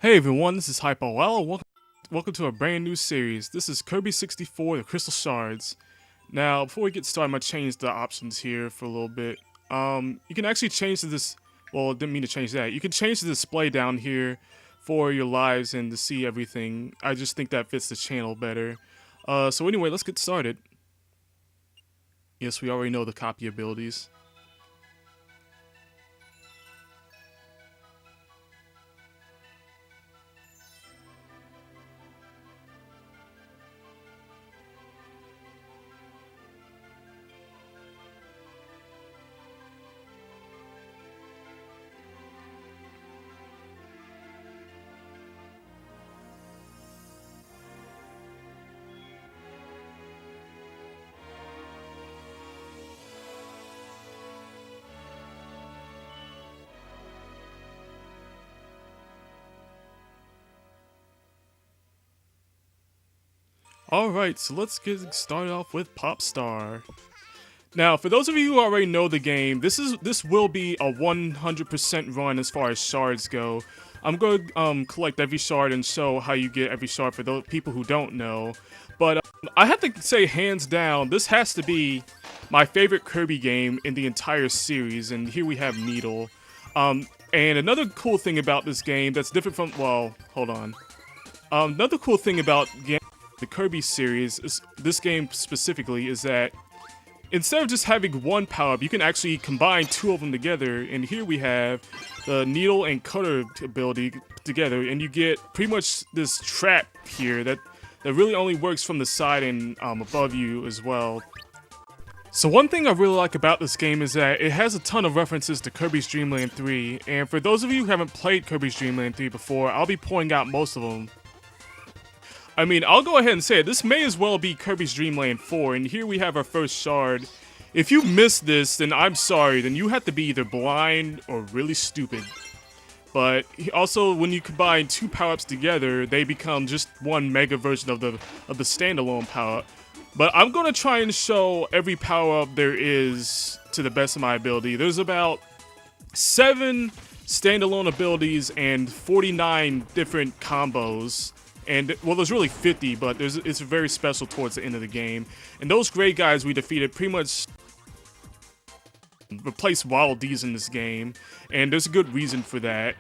Hey everyone, this is Hypo. Welcome to a brand new series. This is Kirby 64, the Crystal Shards. Now, before we get started, I'm gonna change the options here for a little bit. You can actually change to this. Well, didn't mean to change that. You can change the display down here for your lives and to see everything. I just think that fits the channel better. So anyway, let's get started. Yes, we already know the copy abilities. Alright, so let's get started off with Popstar. Now, for those of you who already know the game, this will be a 100% run as far as shards go. I'm going to collect every shard and show how you get every shard for those people who don't know. But I have to say, hands down, this has to be my favorite Kirby game in the entire series. And here we have Needle. And another cool thing about this game that's different from, well, hold on. Another cool thing about the Kirby series, this game specifically, is that instead of just having one power-up, you can actually combine two of them together. And here we have the Needle and Cutter ability together, and you get pretty much this trap here that really only works from the side and above you as well. So one thing I really like about this game is that it has a ton of references to Kirby's Dream Land 3, and for those of you who haven't played Kirby's Dream Land 3 before, I'll be pointing out most of them. I mean, I'll go ahead and say it, this may as well be Kirby's Dream Land 4, and here we have our first shard. If you missed this, then I'm sorry, then you have to be either blind or really stupid. But also, when you combine two power-ups together, they become just one mega version of the standalone power-up. But I'm going to try and show every power-up there is to the best of my ability. There's about 7 standalone abilities and 49 different combos. And, well, there's really 50, but it's very special towards the end of the game. And those gray guys we defeated pretty much replace Wild D's in this game, and there's a good reason for that.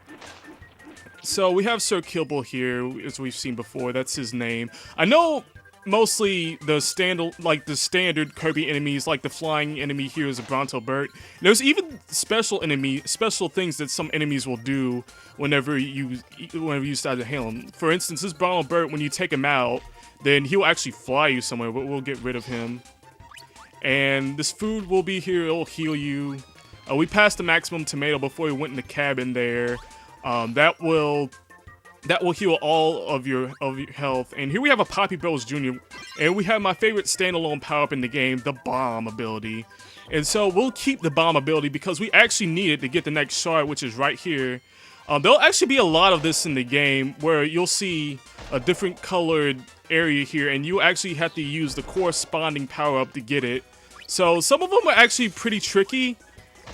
So we have Sir Kibble here, as we've seen before. That's his name. I know mostly the standard Kirby enemies, like the flying enemy here is a Bronto Burt. There's even special things that some enemies will do whenever you start to handle him. For instance, this Bronto Burt, when you take him out, then he'll actually fly you somewhere, but we'll get rid of him. And this food will be here, it'll heal you. We passed the maximum tomato before we went in the cabin there. That will heal all of your health. And here we have a Poppy Bros Jr. And we have my favorite standalone power-up in the game, the Bomb ability. And so we'll keep the Bomb ability because we actually need it to get the next shard, which is right here. There'll actually be a lot of this in the game where you'll see a different colored area here, and you actually have to use the corresponding power-up to get it. So some of them are actually pretty tricky,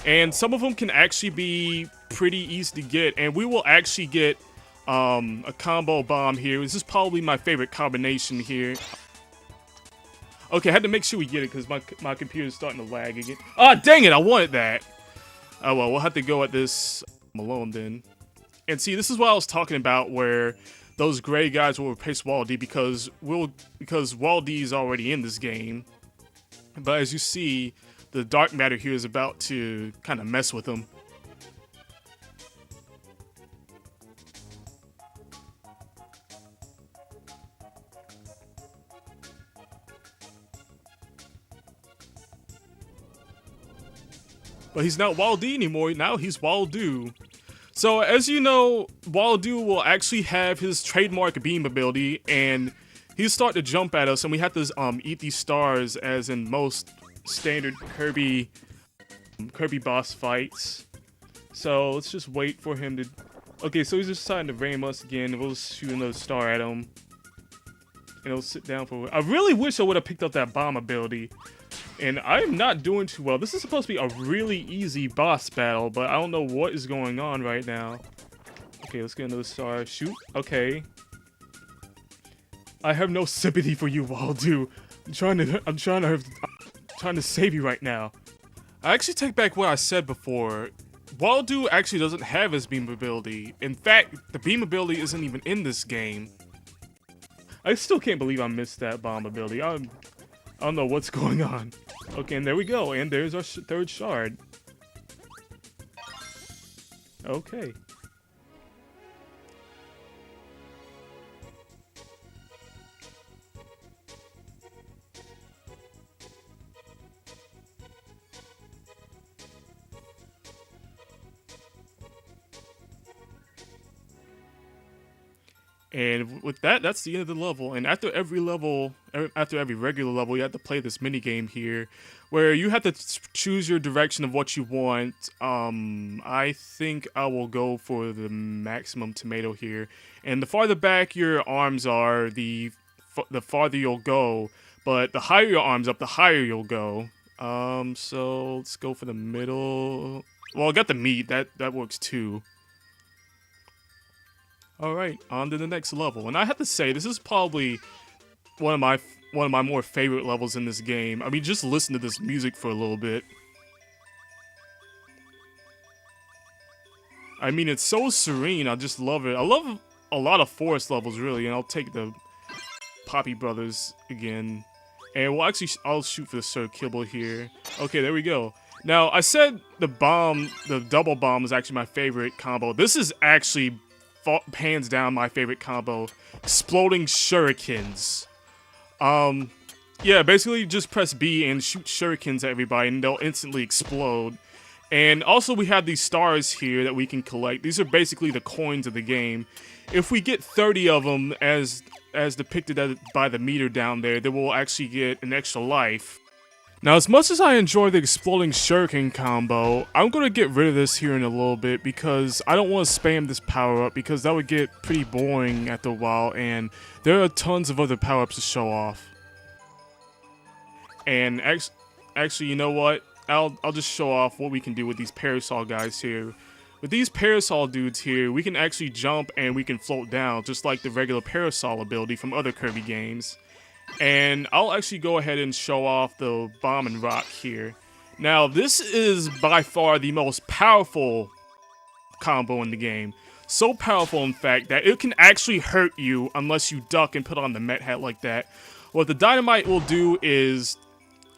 and some of them can actually be pretty easy to get, and we will actually get a combo bomb here. This is probably my favorite combination here. Okay, I had to make sure we get it because my computer's starting to lag again. Ah, dang it, I wanted that. Oh well, we'll have to go at this alone then. And see, this is what I was talking about, where those gray guys will replace Wild D because Wild D is already in this game. But as you see, the dark matter here is about to kind of mess with him. But he's not Wild D anymore, now he's Waldo. So as you know, Waldo will actually have his trademark beam ability, and he'll start to jump at us, and we have to eat these stars as in most standard Kirby boss fights. So let's just wait for him to... Okay, so he's just deciding to ram us again, and we'll just shoot another star at him. And he'll sit down for... I really wish I would have picked up that bomb ability. And I'm not doing too well. This is supposed to be a really easy boss battle, but I don't know what is going on right now. Okay, let's get another star. Shoot. Okay. I have no sympathy for you, Waldo. I'm trying to save you right now. I actually take back what I said before. Waldo actually doesn't have his beam ability. In fact, the beam ability isn't even in this game. I still can't believe I missed that bomb ability. I don't know what's going on. Okay, and there we go. And there's our third shard. Okay. And with that, that's the end of the level. And after every level, after every regular level, you have to play this mini game here, where you have to choose your direction of what you want. I think I will go for the maximum tomato here. And the farther back your arms are, the farther you'll go. But the higher your arms up, the higher you'll go. So let's go for the middle. Well, I got the meat. That works too. Alright, on to the next level. And I have to say, this is probably one of my more favorite levels in this game. I mean, just listen to this music for a little bit. I mean, it's so serene. I just love it. I love a lot of forest levels, really. And I'll take the Poppy Brothers again. And well, actually, I'll shoot for the Sir Kibble here. Okay, there we go. Now, I said the double bomb is actually my favorite combo. This is actually hands down my favorite combo. Exploding shurikens. Yeah, basically just press B and shoot shurikens at everybody and they'll instantly explode. And also we have these stars here that we can collect. These are basically the coins of the game. If we get 30 of them as depicted by the meter down there, then we'll actually get an extra life. Now, as much as I enjoy the exploding shuriken combo, I'm going to get rid of this here in a little bit because I don't want to spam this power-up because that would get pretty boring after a while, and there are tons of other power-ups to show off. And actually, you know what? I'll just show off what we can do with these parasol guys here. With these parasol dudes here, we can actually jump and we can float down, just like the regular parasol ability from other Kirby games. And I'll actually go ahead and show off the bomb and rock here. Now, this is by far the most powerful combo in the game. So powerful, in fact, that it can actually hurt you unless you duck and put on the Met Hat like that. What the dynamite will do is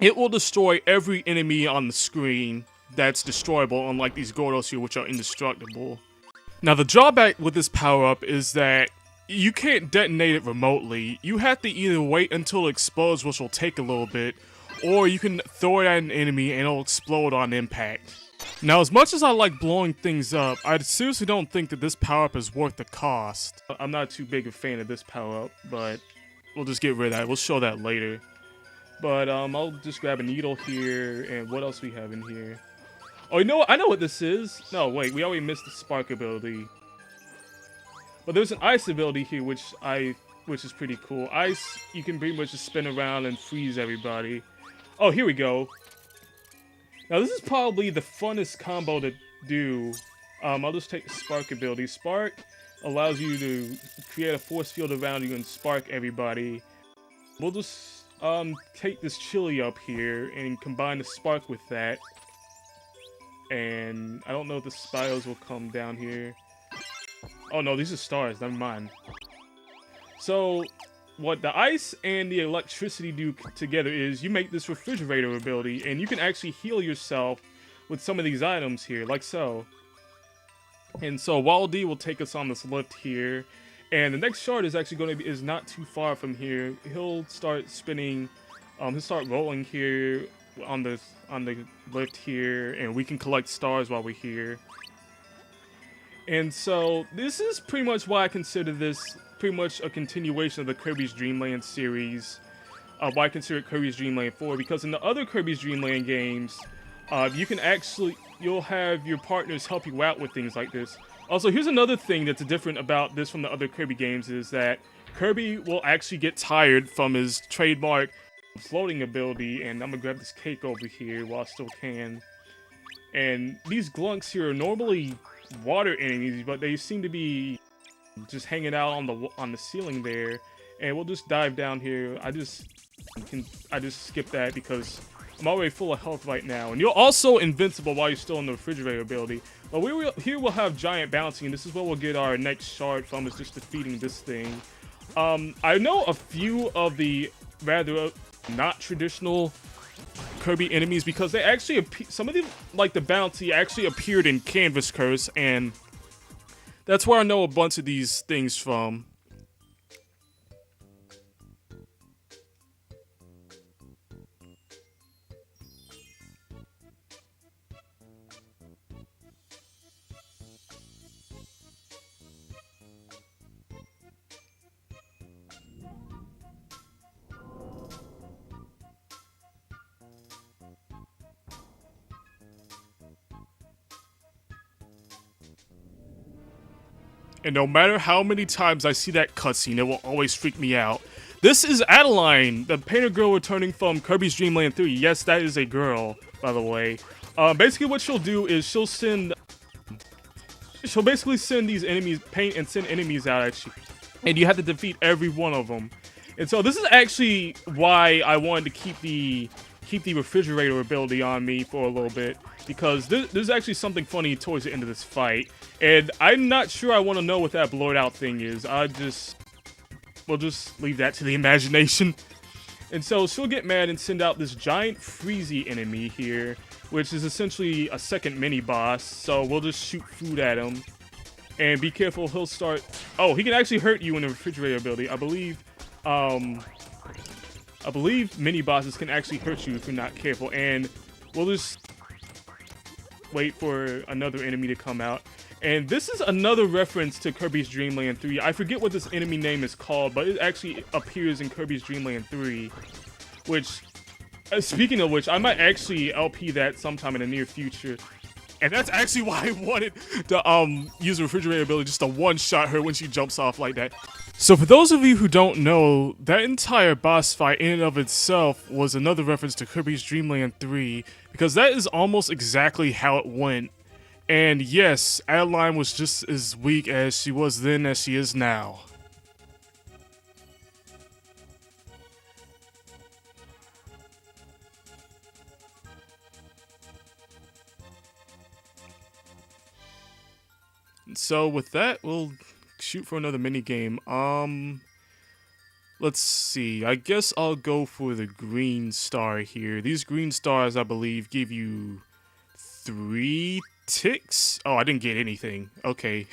it will destroy every enemy on the screen that's destroyable, unlike these Gordos here, which are indestructible. Now, the drawback with this power-up is that you can't detonate it remotely. You have to either wait until it explodes, which will take a little bit, or you can throw it at an enemy and it'll explode on impact. Now, as much as I like blowing things up, I seriously don't think that this power-up is worth the cost. I'm not too big a fan of this power-up, but we'll just get rid of that. We'll show that later. But I'll just grab a needle here, and what else we have in here? Oh, you know what? I know what this is. No, wait, we already missed the spark ability. But there's an ice ability here, which is pretty cool. Ice, you can pretty much just spin around and freeze everybody. Oh, here we go. Now, this is probably the funnest combo to do. I'll just take the spark ability. Spark allows you to create a force field around you and spark everybody. We'll just take this chili up here and combine the spark with that. And I don't know if the spirals will come down here. Oh no, these are stars, never mind. So, what the ice and the electricity do together is you make this refrigerator ability, and you can actually heal yourself with some of these items here, like so. And so, Waldy will take us on this lift here, and the next shard is actually going to be not too far from here. He'll start spinning, he'll start rolling here on the lift here, and we can collect stars while we're here. And so, this is pretty much why I consider this pretty much a continuation of the Kirby's Dream Land series. Why I consider it Kirby's Dream Land 4, because in the other Kirby's Dream Land games, you'll have your partners help you out with things like this. Also, here's another thing that's different about this from the other Kirby games, is that Kirby will actually get tired from his trademark floating ability, and I'm gonna grab this cake over here while I still can. And these glunks here are normally water enemies, but they seem to be just hanging out on the ceiling there. And we'll just dive down here. I just skip that because I'm already full of health right now. And you're also invincible while you're still in the refrigerator ability. But here we'll have giant bouncy, and this is where we'll get our next shard from, is just defeating this thing. I know a few of the rather not traditional Kirby enemies because they actually some of them, like the bouncy, actually appeared in Canvas Curse, and that's where I know a bunch of these things from. And no matter how many times I see that cutscene, it will always freak me out. This is Adeline, the painter girl returning from Kirby's Dream Land 3. Yes, that is a girl, by the way. Basically what she'll do is she'll basically send these enemies, paint and send enemies out at you. And you have to defeat every one of them. And so this is actually why I wanted to keep the refrigerator ability on me for a little bit, because there's actually something funny towards the end of this fight, and I'm not sure I want to know what that blurred out thing is. We'll just leave that to the imagination. And so she'll get mad and send out this giant freezy enemy here, which is essentially a second mini boss. So we'll just shoot food at him, and be careful, he'll start. Oh, he can actually hurt you in the refrigerator ability. I believe mini bosses can actually hurt you if you're not careful, and we'll just wait for another enemy to come out. And this is another reference to Kirby's Dream Land 3. I forget what this enemy name is called, but it actually appears in Kirby's Dream Land 3, which, speaking of which, I might actually LP that sometime in the near future. And that's actually why I wanted to use the refrigerator ability just to one-shot her when she jumps off like that. So for those of you who don't know, that entire boss fight in and of itself was another reference to Kirby's Dream Land 3, because that is almost exactly how it went. And yes, Adeline was just as weak as she was then as she is now. So with that, we'll shoot for another minigame. Let's see. I guess I'll go for the green star here. These green stars, I believe, give you 3 ticks. Oh, I didn't get anything. Okay.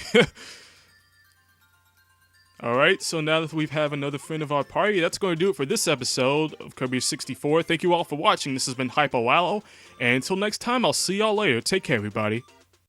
Alright, so now that we have another friend of our party, that's going to do it for this episode of Kirby 64. Thank you all for watching. This has been Hypo Wallow, and until next time, I'll see y'all later. Take care, everybody.